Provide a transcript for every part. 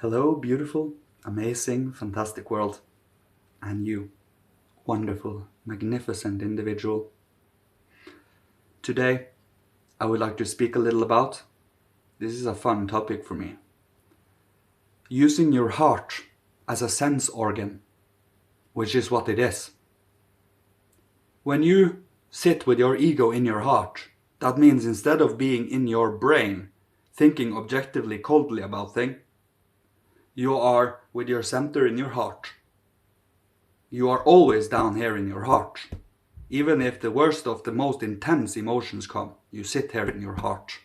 Hello, beautiful, amazing, fantastic world, and you, wonderful, magnificent individual. Today, I would like to speak a little about, this is a fun topic for me, using your heart as a sense organ, which is what it is. When you sit with your ego in your heart, that means instead of being in your brain, thinking objectively coldly about things, you are with your center in your heart. You are always down here in your heart. Even if the worst of the most intense emotions come, you sit here in your heart.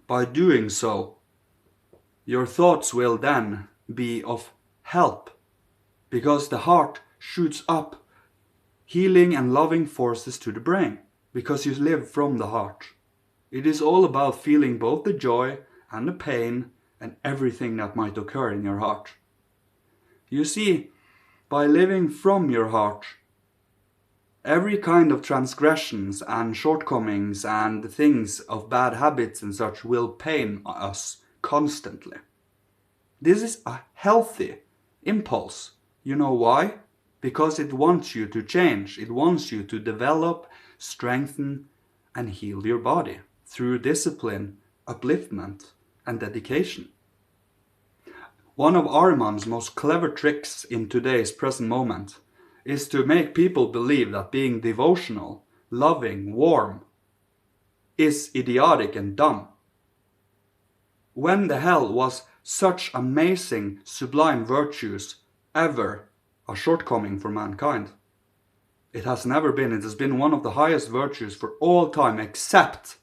By doing so, your thoughts will then be of help, because the heart shoots up healing and loving forces to the brain, because you live from the heart. It is all about feeling both the joy and the pain and everything that might occur in your heart. You see, by living from your heart, every kind of transgressions and shortcomings and things of bad habits and such will pain us constantly. This is a healthy impulse. You know why? Because it wants you to change. It wants you to develop, strengthen, and heal your body through discipline, upliftment, and dedication. One of Ahriman's most clever tricks in today's present moment is to make people believe that being devotional, loving, warm is idiotic and dumb. When the hell was such amazing, sublime virtues ever a shortcoming for mankind? It has never been. It has been one of the highest virtues for all time, except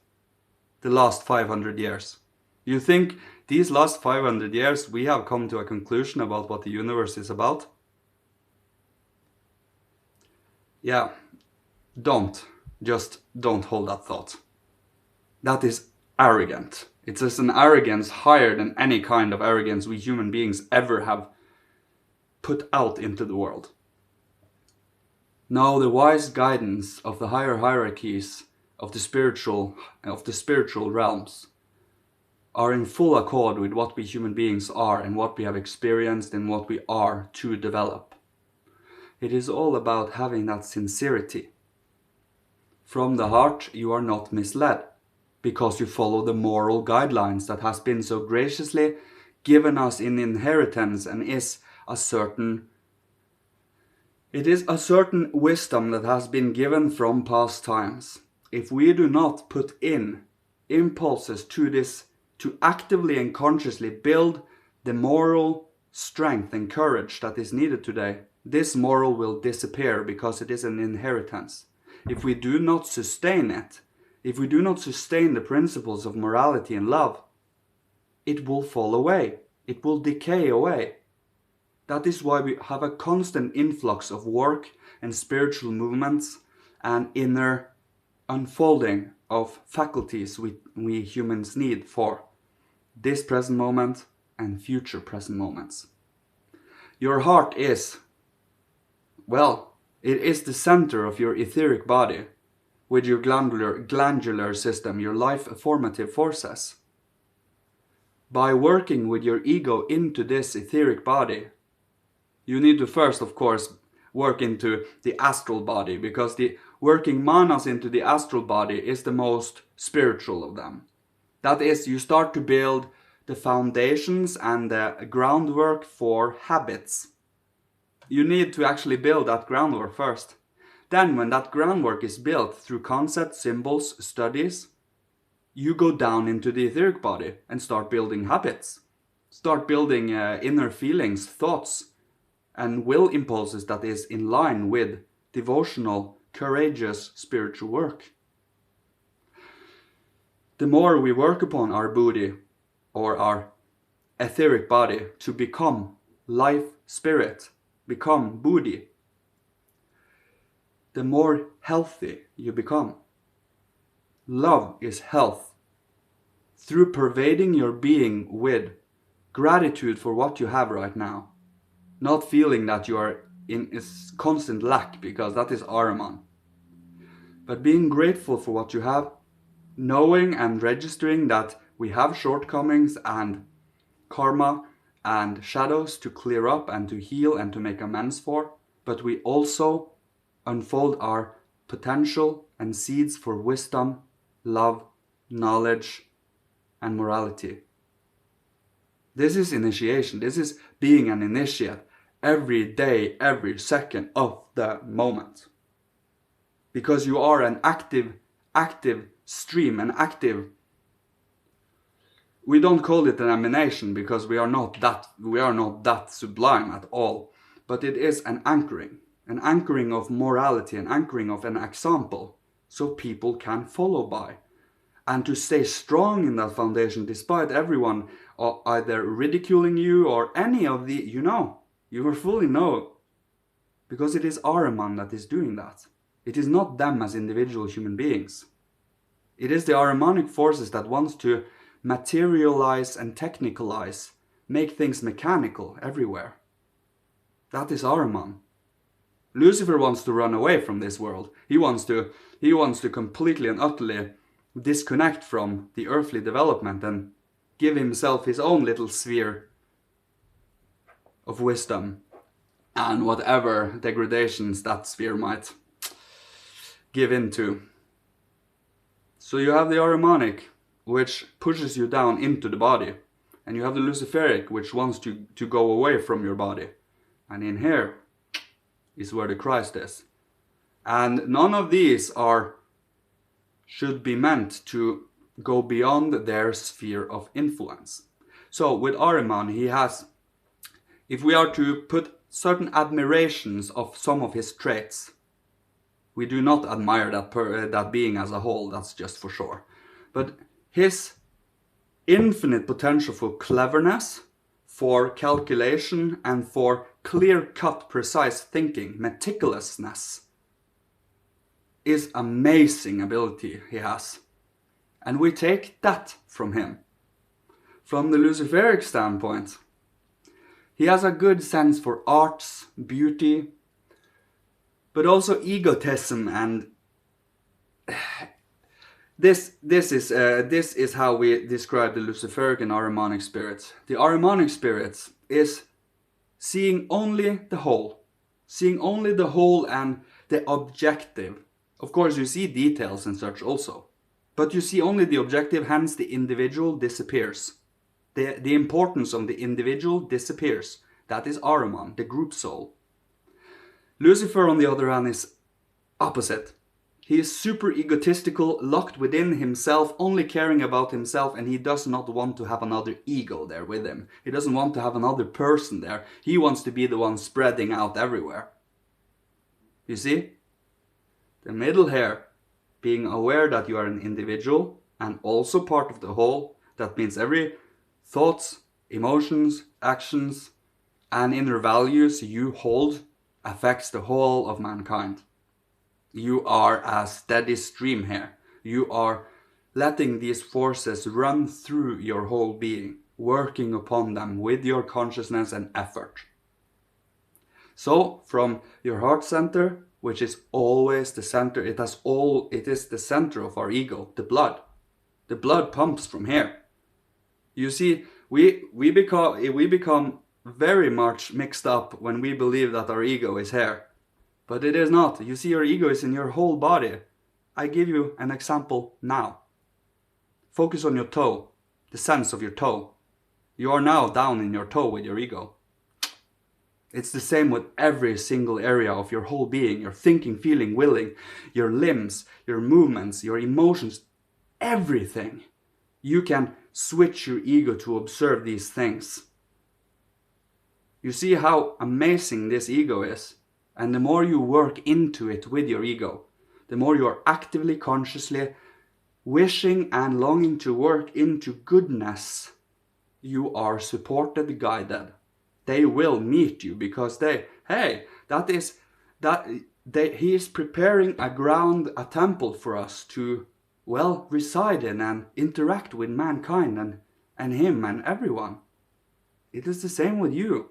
the last 500 years. You think these last 500 years we have come to a conclusion about what the universe is about? Yeah, just don't hold that thought. That is arrogant. It is an arrogance higher than any kind of arrogance we human beings ever have put out into the world. Now the wise guidance of the higher hierarchies of the spiritual realms are in full accord with what we human beings are and what we have experienced and what we are to develop. It is all about having that sincerity. From the heart, you are not misled, because you follow the moral guidelines that has been so graciously given us in inheritance, and is a certain wisdom that has been given from past times. If we do not put in impulses to this, to actively and consciously build the moral strength and courage that is needed today, this moral will disappear, because it is an inheritance. If we do not sustain it, if we do not sustain the principles of morality and love, it will fall away. It will decay away. That is why we have a constant influx of work and spiritual movements and inner unfolding of faculties we humans need for this present moment and future present moments. Your heart is, well, it is the center of your etheric body, with your glandular system, your life formative forces. By working with your ego into this etheric body, you need to first, of course, work into the astral body, because the working manas into the astral body is the most spiritual of them. That is, you start to build the foundations and the groundwork for habits. You need to actually build that groundwork first. Then when that groundwork is built through concepts, symbols, studies, you go down into the etheric body and start building habits. Start building inner feelings, thoughts, and will impulses that is in line with devotional, courageous spiritual work. The more we work upon our buddhi, or our etheric body, to become life spirit, become buddhi, the more healthy you become. Love is health. Through pervading your being with gratitude for what you have right now, not feeling that you are in a constant lack, because that is Ahriman, but being grateful for what you have, knowing and registering that we have shortcomings and karma and shadows to clear up and to heal and to make amends for, but we also unfold our potential and seeds for wisdom, love, knowledge, and morality. This is initiation. This is being an initiate every day, every second of the moment. Because you are an active stream, an active. We don't call it an emanation because we are not that sublime at all. But it is an anchoring of morality, an anchoring of an example, so people can follow by. And to stay strong in that foundation, despite everyone either ridiculing you or any of the, you will fully know. Because it is Ahriman that is doing that. It is not them as individual human beings. It is the Ahrimanic forces that wants to materialize and technicalize, make things mechanical everywhere. That is Ahriman. Lucifer wants to run away from this world. He wants to completely and utterly disconnect from the earthly development and give himself his own little sphere of wisdom and whatever degradations that sphere might give into. So you have the Ahrimanic, which pushes you down into the body, and you have the Luciferic, which wants to go away from your body. And in here is where the Christ is. And none of these should be meant to go beyond their sphere of influence. So with Ahriman, he has, if we are to put certain admirations of some of his traits, we do not admire that being as a whole, that's just for sure. But his infinite potential for cleverness, for calculation, and for clear-cut, precise thinking, meticulousness, is amazing ability he has. And we take that from him. From the Luciferic standpoint, he has a good sense for arts, beauty, but also egotism, and this is how we describe the Luciferic and Ahrimanic spirits. The Ahrimanic spirits is seeing only the whole and the objective. Of course, you see details and such also, but you see only the objective, hence the individual disappears. The importance of the individual disappears. That is Ahriman, the group soul. Lucifer, on the other hand, is opposite. He is super egotistical, locked within himself, only caring about himself, and he does not want to have another ego there with him. He doesn't want to have another person there. He wants to be the one spreading out everywhere. You see? The middle here, being aware that you are an individual and also part of the whole, that means every thoughts, emotions, actions, and inner values you hold affects the whole of mankind. You are a steady stream here. You are letting these forces run through your whole being, working upon them with your consciousness and effort. So, from your heart center, which is always the center, it is the center of our ego, the blood. The blood pumps from here. You see, we become very much mixed up when we believe that our ego is here. But it is not. You see, your ego is in your whole body. I give you an example now. Focus on your toe, the sense of your toe. You are now down in your toe with your ego. It's the same with every single area of your whole being, your thinking, feeling, willing, your limbs, your movements, your emotions, everything. You can switch your ego to observe these things. You see how amazing this ego is? And the more you work into it with your ego, the more you are actively, consciously wishing and longing to work into goodness, you are supported, guided. They will meet you because he is preparing a ground, a temple for us to, reside in and interact with mankind and him and everyone. It is the same with you.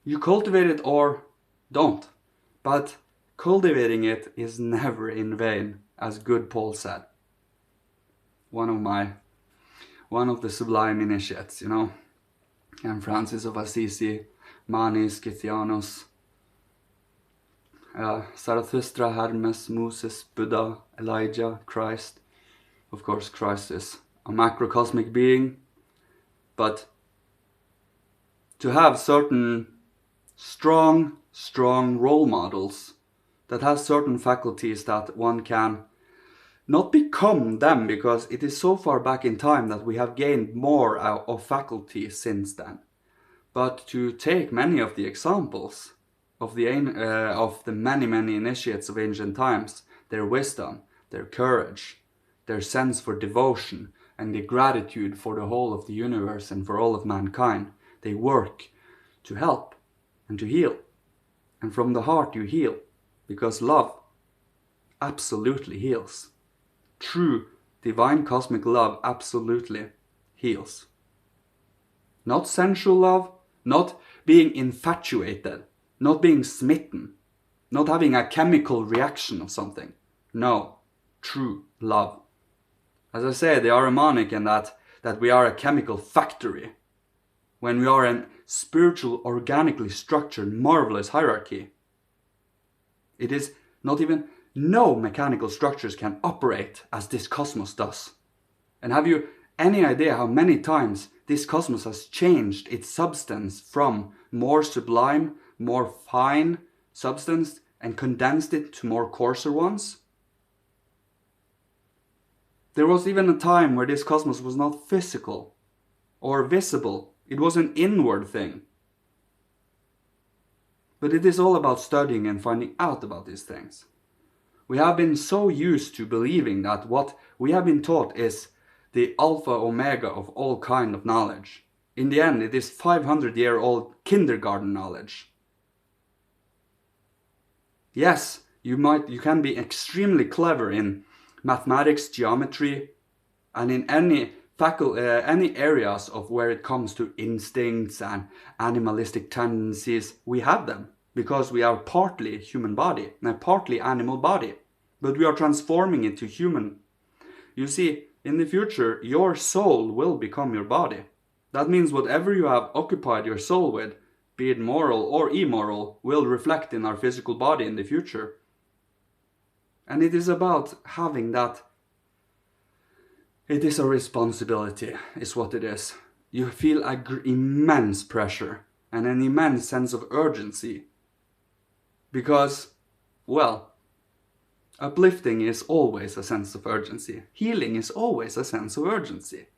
You cultivate it or don't, but cultivating it is never in vain, as good Paul said. One of the sublime initiates, and Francis of Assisi, Manis, Kithianos, Zarathustra, Hermes, Moses, Buddha, Elijah, Christ. Of course, Christ is a macrocosmic being, but to have certain strong role models that has certain faculties that one can not become them, because it is so far back in time that we have gained more of faculties since then. But to take many of the examples of the many initiates of ancient times, their wisdom, their courage, their sense for devotion, and the gratitude for the whole of the universe and for all of mankind, they work to help and to heal. And from the heart you heal, because love absolutely heals. True divine cosmic love absolutely heals. Not sensual love, not being infatuated, not being smitten, not having a chemical reaction of something. No, true love. As I say, the Ahrimanic in that we are a chemical factory, when we are a spiritual, organically structured, marvelous hierarchy. It is not even no mechanical structures can operate as this cosmos does. And have you any idea how many times this cosmos has changed its substance from more sublime, more fine substance and condensed it to more coarser ones? There was even a time where this cosmos was not physical or visible. It was an inward thing. But it is all about studying and finding out about these things. We have been so used to believing that what we have been taught is the alpha omega of all kind of knowledge. In the end, it is 500-year-old kindergarten knowledge. Yes, you can be extremely clever in mathematics, geometry, and in any areas of where it comes to instincts and animalistic tendencies. We have them, because we are partly human body and partly animal body, but we are transforming it to human. You see, in the future, your soul will become your body. That means whatever you have occupied your soul with, be it moral or immoral, will reflect in our physical body in the future. And it is about having that. It is a responsibility, is what it is. You feel immense pressure and an immense sense of urgency. Because, well, uplifting is always a sense of urgency. Healing is always a sense of urgency.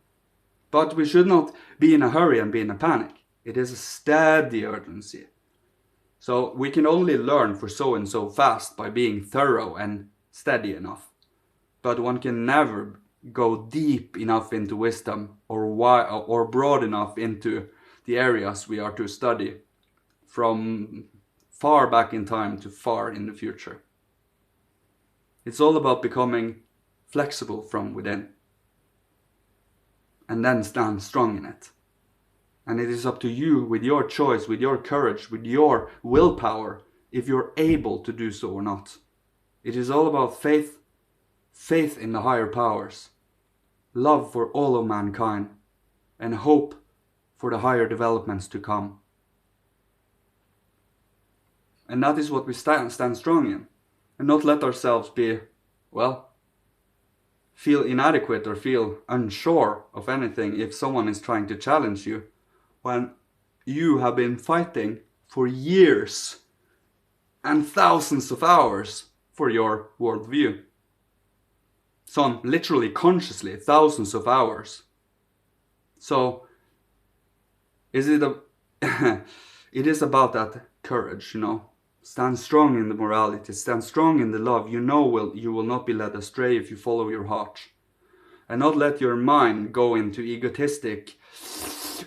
But we should not be in a hurry and be in a panic. It is a steady urgency. So we can only learn for so and so fast by being thorough and steady enough. But one can never go deep enough into wisdom or broad enough into the areas we are to study from far back in time to far in the future. It's all about becoming flexible from within and then stand strong in it. And it is up to you, with your choice, with your courage, with your willpower, if you're able to do so or not. It is all about faith in the higher powers, love for all of mankind, and hope for the higher developments to come. And that is what we stand strong in, and not let ourselves feel inadequate or feel unsure of anything if someone is trying to challenge you, when you have been fighting for years and thousands of hours for your worldview. Some literally consciously thousands of hours. So it is about that courage, Stand strong in the morality, stand strong in the love. You will not be led astray if you follow your heart. And not let your mind go into egotistic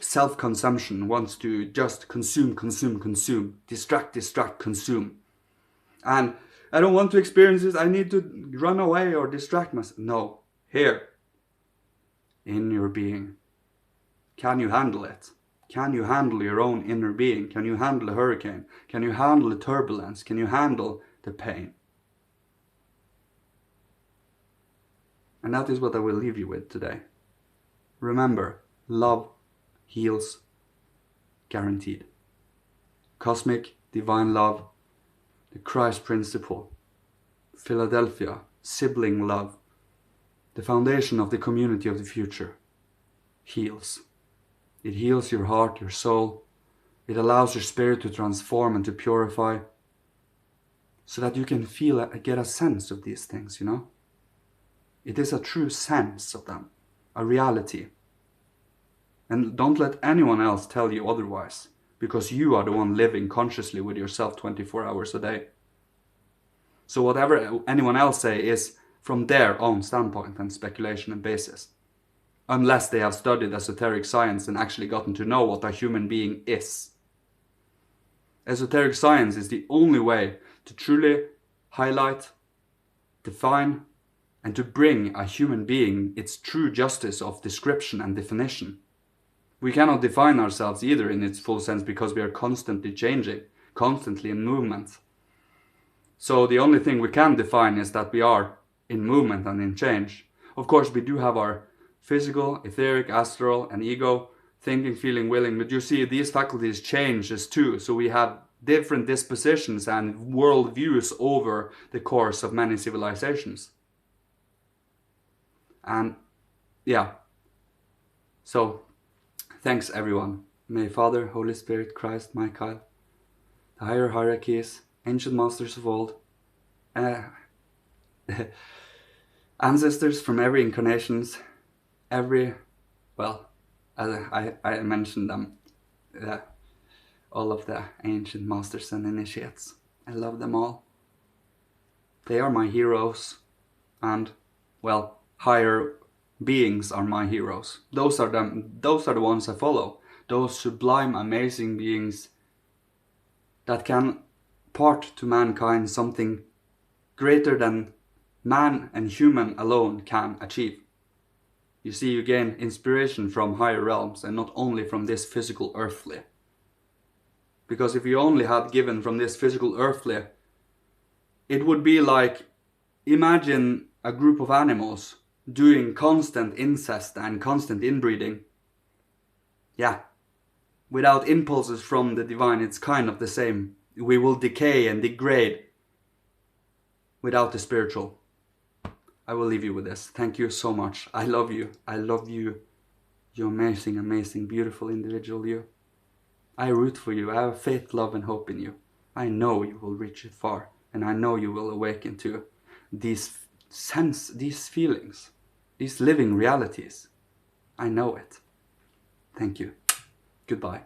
self-consumption, wants to just consume, distract, consume. And I don't want to experience this, I need to run away or distract myself. No, here, in your being. Can you handle it? Can you handle your own inner being? Can you handle a hurricane? Can you handle the turbulence? Can you handle the pain? And that is what I will leave you with today. Remember, love heals. guaranteed. Cosmic, divine love, the Christ principle, Philadelphia, sibling love, the foundation of the community of the future, heals. It heals your heart, your soul. It allows your spirit to transform and to purify so that you can feel, get a sense of these things, you know? It is a true sense of them, a reality. And don't let anyone else tell you otherwise, because you are the one living consciously with yourself 24 hours a day. So whatever anyone else say is from their own standpoint and speculation and basis, unless they have studied esoteric science and actually gotten to know what a human being is. Esoteric science is the only way to truly highlight, define, and to bring a human being its true justice of description and definition. We cannot define ourselves either in its full sense because we are constantly changing, constantly in movement. So the only thing we can define is that we are in movement and in change. Of course, we do have our physical, etheric, astral, and ego, thinking, feeling, willing, but you see these faculties changes too. So we have different dispositions and worldviews over the course of many civilizations. And yeah, so thanks everyone. May Father, Holy Spirit, Christ, Michael, the higher hierarchies, ancient masters of old, ancestors from every incarnations, well, as I mentioned them, all of the ancient masters and initiates. I love them all. They are my heroes, and, well, higher beings are my heroes. Those are the ones I follow. Those sublime, amazing beings that can part to mankind something greater than man and human alone can achieve. You see, you gain inspiration from higher realms and not only from this physical earthly. Because if you only had given from this physical earthly, it would be like, imagine a group of animals doing constant incest and constant inbreeding. Yeah, without impulses from the divine, it's kind of the same. We will decay and degrade without the spiritual. I will leave you with this. Thank you so much. I love you. I love you. You amazing, amazing, beautiful individual, you. I root for you. I have faith, love, and hope in you. I know you will reach it far, and I know you will awaken to these feelings, these living realities. I know it. Thank you. Goodbye.